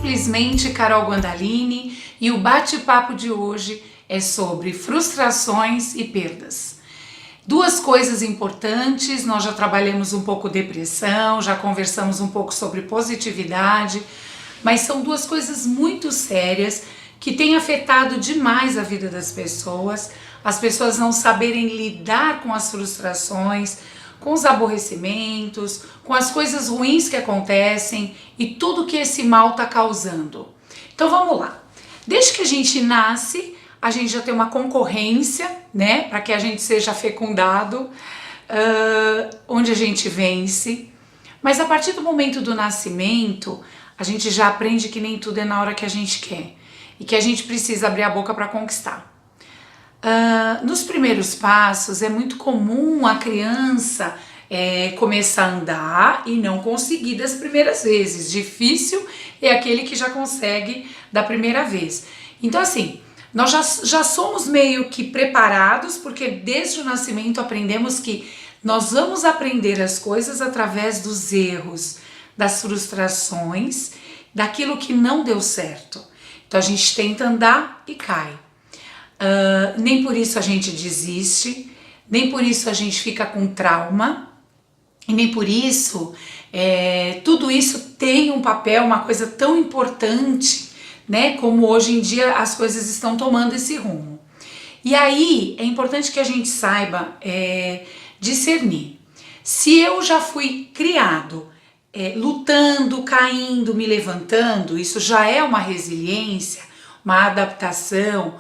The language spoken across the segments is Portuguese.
simplesmente Carol Guandalini e o bate-papo de hoje é sobre frustrações e perdas. Duas coisas importantes, nós já trabalhamos um pouco depressão, já conversamos um pouco sobre positividade, mas são duas coisas muito sérias que têm afetado demais a vida das pessoas, as pessoas não saberem lidar com as frustrações, com os aborrecimentos, com as coisas ruins que acontecem e tudo que esse mal está causando. Então vamos lá. Desde que a gente nasce, a gente já tem uma concorrência, né, para que a gente seja fecundado, onde a gente vence. Mas a partir do momento do nascimento, a gente já aprende que nem tudo é na hora que a gente quer e que a gente precisa abrir a boca para conquistar. Nos primeiros passos é muito comum a criança começar a andar e não conseguir das primeiras vezes. Difícil é aquele que já consegue da primeira vez. Então assim, nós já somos meio que preparados, porque desde o nascimento aprendemos que nós vamos aprender as coisas através dos erros, das frustrações, daquilo que não deu certo. Então a gente tenta andar e cai. Nem por isso a gente desiste, nem por isso a gente fica com trauma, e nem por isso tudo isso tem um papel, uma coisa tão importante, né, como hoje em dia as coisas estão tomando esse rumo. E aí é importante que a gente saiba discernir. Se eu já fui criado lutando, caindo, me levantando, isso já é uma resiliência, uma adaptação.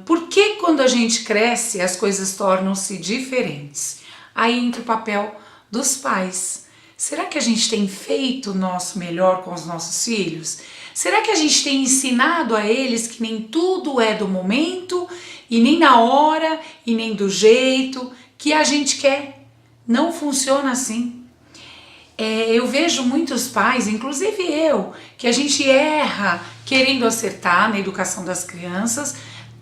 Por que quando a gente cresce as coisas tornam-se diferentes? Aí entra o papel dos pais. Será que a gente tem feito o nosso melhor com os nossos filhos? Será que a gente tem ensinado a eles que nem tudo é do momento e nem na hora e nem do jeito que a gente quer? Não funciona assim. Eu vejo muitos pais, inclusive eu, que a gente erra querendo acertar na educação das crianças,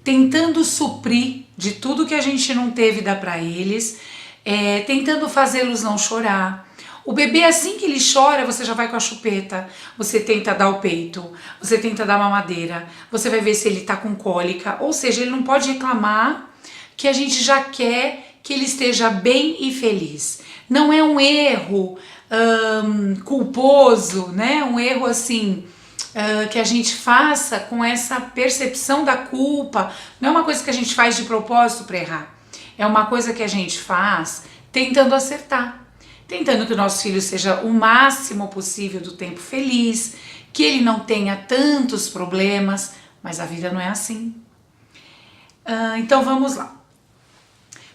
tentando suprir de tudo que a gente não teve dar para eles, tentando fazê-los não chorar. O bebê, assim que ele chora, você já vai com a chupeta, você tenta dar o peito, você tenta dar mamadeira, você vai ver se ele tá com cólica, ou seja, ele não pode reclamar, que a gente já quer que ele esteja bem e feliz. Não é um erro culposo, né? Um erro assim que a gente faça com essa percepção da culpa. Não é uma coisa que a gente faz de propósito para errar. É uma coisa que a gente faz tentando acertar, tentando que o nosso filho seja o máximo possível do tempo feliz, que ele não tenha tantos problemas, mas a vida não é assim. Então vamos lá.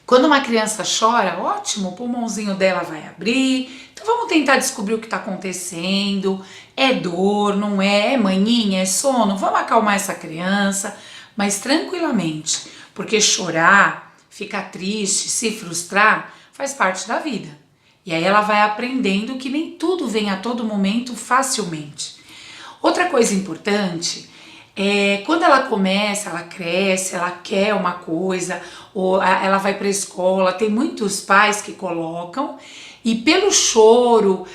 Quando uma criança chora, ótimo, o pulmãozinho dela vai abrir. Então vamos tentar descobrir o que está acontecendo. É dor, não é? É manhinha, é sono? Vamos acalmar essa criança, mas tranquilamente. Porque chorar, ficar triste, se frustrar, faz parte da vida. E aí ela vai aprendendo que nem tudo vem a todo momento facilmente. Outra coisa importante quando ela começa, ela cresce, ela quer uma coisa, ou ela vai para a escola, tem muitos pais que colocam, e pelo choro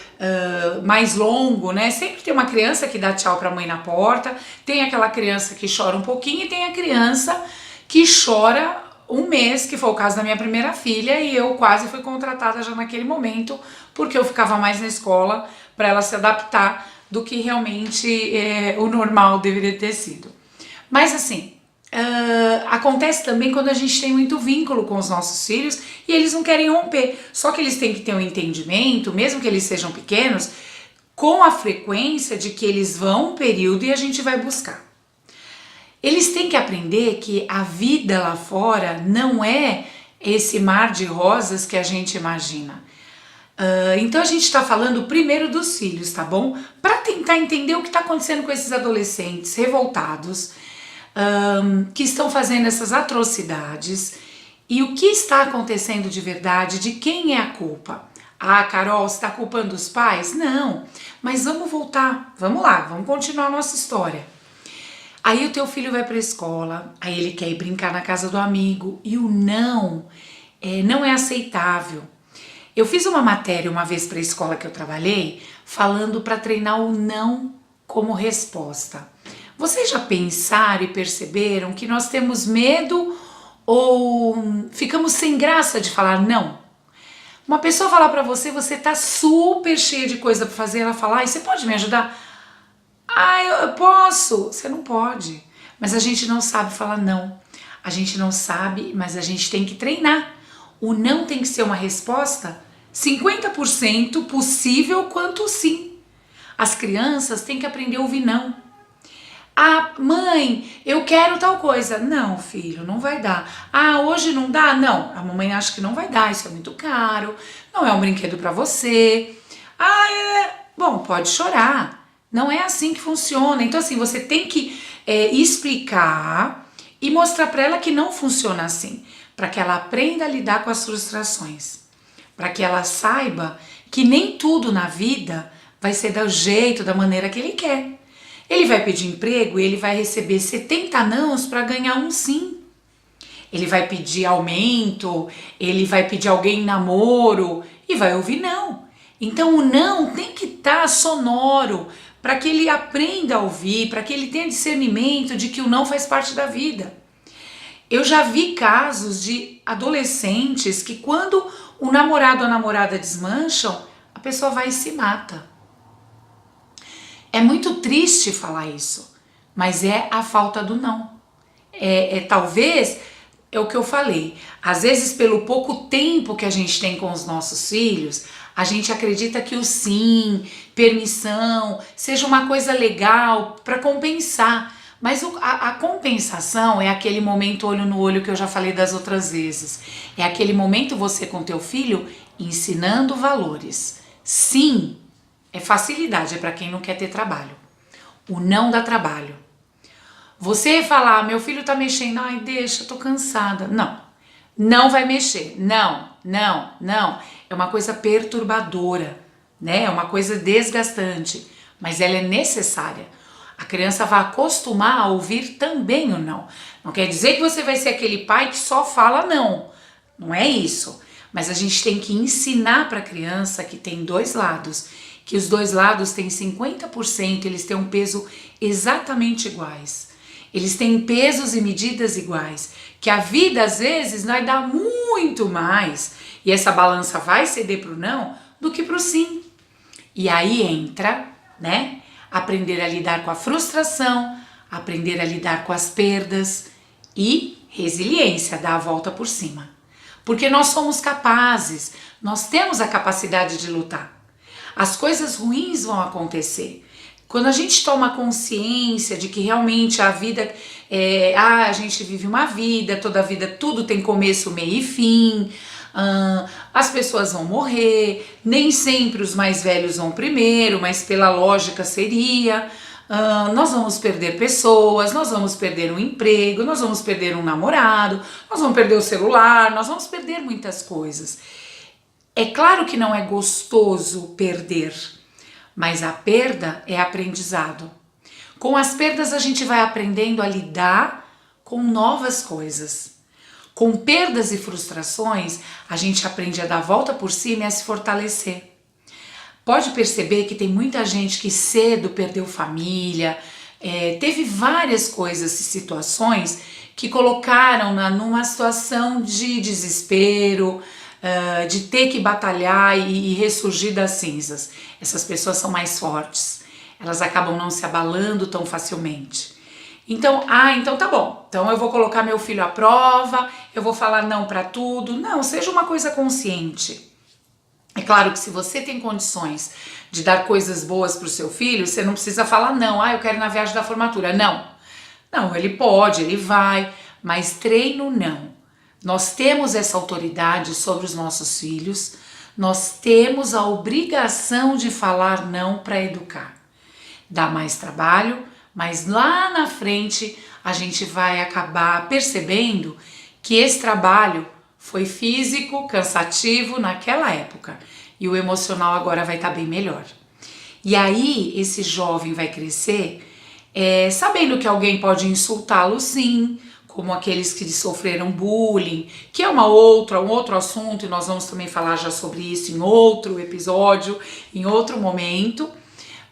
mais longo, né, sempre tem uma criança que dá tchau para a mãe na porta, tem aquela criança que chora um pouquinho e tem a criança que chora um mês, que foi o caso da minha primeira filha, e eu quase fui contratada já naquele momento, porque eu ficava mais na escola para ela se adaptar do que realmente o normal deveria ter sido. Mas assim, acontece também quando a gente tem muito vínculo com os nossos filhos e eles não querem romper. Só que eles têm que ter um entendimento, mesmo que eles sejam pequenos, com a frequência de que eles vão um período e a gente vai buscar. Eles têm que aprender que a vida lá fora não é esse mar de rosas que a gente imagina. Então a gente está falando primeiro dos filhos, tá bom? Para tentar entender o que está acontecendo com esses adolescentes revoltados, que estão fazendo essas atrocidades e o que está acontecendo de verdade, de quem é a culpa. Ah, Carol, você está culpando os pais? Não, mas vamos voltar, vamos lá, vamos continuar a nossa história. Aí o teu filho vai para a escola, aí ele quer ir brincar na casa do amigo e o não é aceitável. Eu fiz uma matéria uma vez para a escola que eu trabalhei, falando para treinar o não como resposta. Vocês já pensaram e perceberam que nós temos medo ou ficamos sem graça de falar não? Uma pessoa falar pra você, você tá super cheia de coisa pra fazer, ela fala, você pode me ajudar? Eu posso. Você não pode. Mas a gente não sabe falar não. A gente não sabe, mas a gente tem que treinar. O não tem que ser uma resposta 50% possível quanto sim. As crianças têm que aprender a ouvir não. Mãe, eu quero tal coisa. Não, filho, não vai dar. Hoje não dá? Não, a mamãe acha que não vai dar, isso é muito caro, não é um brinquedo pra você. Bom, pode chorar. Não é assim que funciona. Então assim, você tem que explicar e mostrar pra ela que não funciona assim, para que ela aprenda a lidar com as frustrações, para que ela saiba que nem tudo na vida vai ser do jeito, da maneira que ele quer. Ele vai pedir emprego e ele vai receber 70 nãos para ganhar um sim. Ele vai pedir aumento, ele vai pedir alguém em namoro e vai ouvir não. Então o não tem que estar sonoro para que ele aprenda a ouvir, para que ele tenha discernimento de que o não faz parte da vida. Eu já vi casos de adolescentes que quando o namorado ou a namorada desmancham, a pessoa vai e se mata. É muito triste falar isso, mas é a falta do não. Talvez, é o que eu falei, às vezes pelo pouco tempo que a gente tem com os nossos filhos, a gente acredita que o sim, permissão, seja uma coisa legal para compensar. Mas a compensação é aquele momento olho no olho que eu já falei das outras vezes. É aquele momento você com teu filho ensinando valores. Sim, é facilidade, é para quem não quer ter trabalho. O não dá trabalho. Você falar, meu filho tá mexendo, deixa, tô cansada. Não, não vai mexer. Não. É uma coisa perturbadora, né? É uma coisa desgastante, mas ela é necessária. A criança vai acostumar a ouvir também o não. Não quer dizer que você vai ser aquele pai que só fala não. Não é isso. Mas a gente tem que ensinar para a criança que tem dois lados, que os dois lados têm 50%, eles têm um peso exatamente iguais. Eles têm pesos e medidas iguais, que a vida às vezes vai dar muito mais, e essa balança vai ceder pro não do que pro sim. E aí entra, né, aprender a lidar com a frustração, aprender a lidar com as perdas e resiliência, dar a volta por cima. Porque nós somos capazes, nós temos a capacidade de lutar. As coisas ruins vão acontecer. Quando a gente toma consciência de que realmente a vida a gente vive uma vida, toda a vida tudo tem começo, meio e fim, as pessoas vão morrer, nem sempre os mais velhos vão primeiro, mas pela lógica seria, nós vamos perder pessoas, nós vamos perder um emprego, nós vamos perder um namorado, nós vamos perder o celular, nós vamos perder muitas coisas. É claro que não é gostoso perder, mas a perda é aprendizado. Com as perdas a gente vai aprendendo a lidar com novas coisas. Com perdas e frustrações, a gente aprende a dar a volta por cima e a se fortalecer. Pode perceber que tem muita gente que cedo perdeu família, teve várias coisas e situações que colocaram numa situação de desespero, de ter que batalhar e ressurgir das cinzas. Essas pessoas são mais fortes, elas acabam não se abalando tão facilmente. Então, então tá bom, então eu vou colocar meu filho à prova, eu vou falar não pra tudo. Não, seja uma coisa consciente. É claro que se você tem condições de dar coisas boas pro seu filho, você não precisa falar não, eu quero ir na viagem da formatura. Não, ele pode, ele vai, mas treino não. Nós temos essa autoridade sobre os nossos filhos, nós temos a obrigação de falar não para educar. Dá mais trabalho, mas lá na frente a gente vai acabar percebendo que esse trabalho foi físico, cansativo naquela época e o emocional agora vai estar bem melhor. E aí esse jovem vai crescer sabendo que alguém pode insultá-lo sim, como aqueles que sofreram bullying, que é um outro assunto, e nós vamos também falar já sobre isso em outro episódio, em outro momento,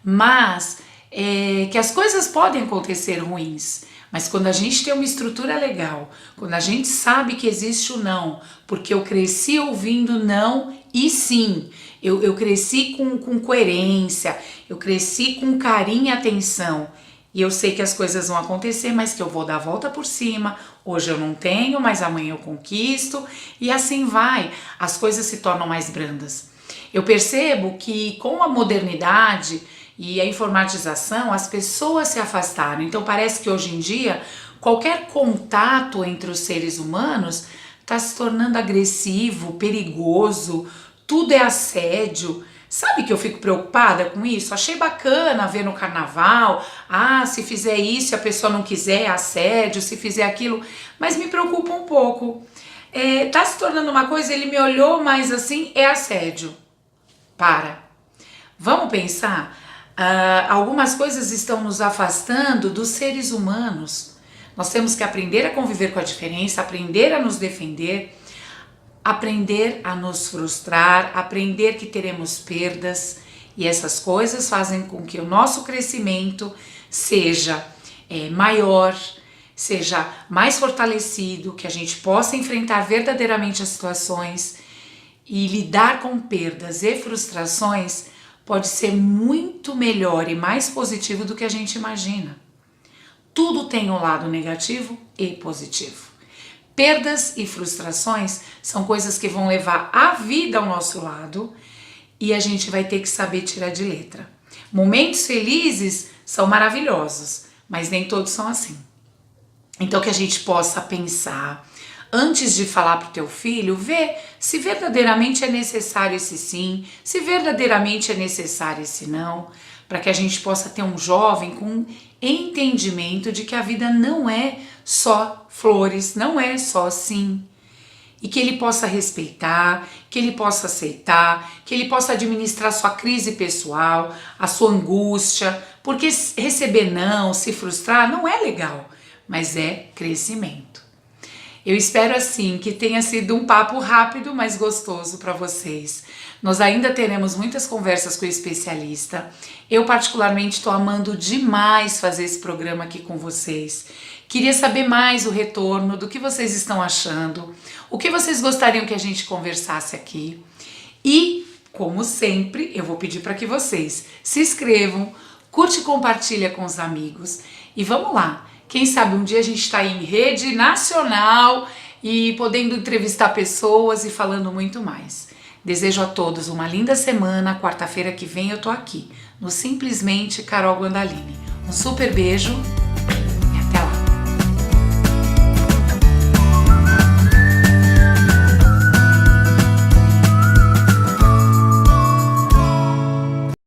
mas que as coisas podem acontecer ruins, mas quando a gente tem uma estrutura legal, quando a gente sabe que existe o não, porque eu cresci ouvindo não e sim, eu cresci com coerência, eu cresci com carinho e atenção, e eu sei que as coisas vão acontecer, mas que eu vou dar a volta por cima. Hoje eu não tenho, mas amanhã eu conquisto, e assim vai, as coisas se tornam mais brandas. Eu percebo que com a modernidade e a informatização, as pessoas se afastaram. Então parece que hoje em dia, qualquer contato entre os seres humanos está se tornando agressivo, perigoso, tudo é assédio. Sabe que eu fico preocupada com isso? Achei bacana ver no carnaval, se fizer isso e a pessoa não quiser, é assédio, se fizer aquilo, mas me preocupa um pouco. Tá se tornando uma coisa, ele me olhou, mas assim, é assédio. Vamos pensar? Algumas coisas estão nos afastando dos seres humanos. Nós temos que aprender a conviver com a diferença, aprender a nos defender, aprender a nos frustrar, aprender que teremos perdas, e essas coisas fazem com que o nosso crescimento seja maior, seja mais fortalecido, que a gente possa enfrentar verdadeiramente as situações, e lidar com perdas e frustrações pode ser muito melhor e mais positivo do que a gente imagina. Tudo tem um lado negativo e positivo. Perdas e frustrações são coisas que vão levar a vida ao nosso lado e a gente vai ter que saber tirar de letra. Momentos felizes são maravilhosos, mas nem todos são assim. Então que a gente possa pensar, antes de falar para o teu filho, ver se verdadeiramente é necessário esse sim, se verdadeiramente é necessário esse não, para que a gente possa ter um jovem com entendimento de que a vida não é só flores, não é só sim. E que ele possa respeitar, que ele possa aceitar, que ele possa administrar sua crise pessoal, a sua angústia, porque receber não, se frustrar não é legal, mas é crescimento. Eu espero assim que tenha sido um papo rápido, mas gostoso para vocês. Nós ainda teremos muitas conversas com o especialista. Eu particularmente estou amando demais fazer esse programa aqui com vocês. Queria saber mais o retorno, do que vocês estão achando, o que vocês gostariam que a gente conversasse aqui. E, como sempre, eu vou pedir para que vocês se inscrevam, curte e compartilha com os amigos e vamos lá. Quem sabe um dia a gente está em rede nacional e podendo entrevistar pessoas e falando muito mais. Desejo a todos uma linda semana. Quarta-feira que vem eu tô aqui, no Simplesmente Carol Guandalini. Um super beijo.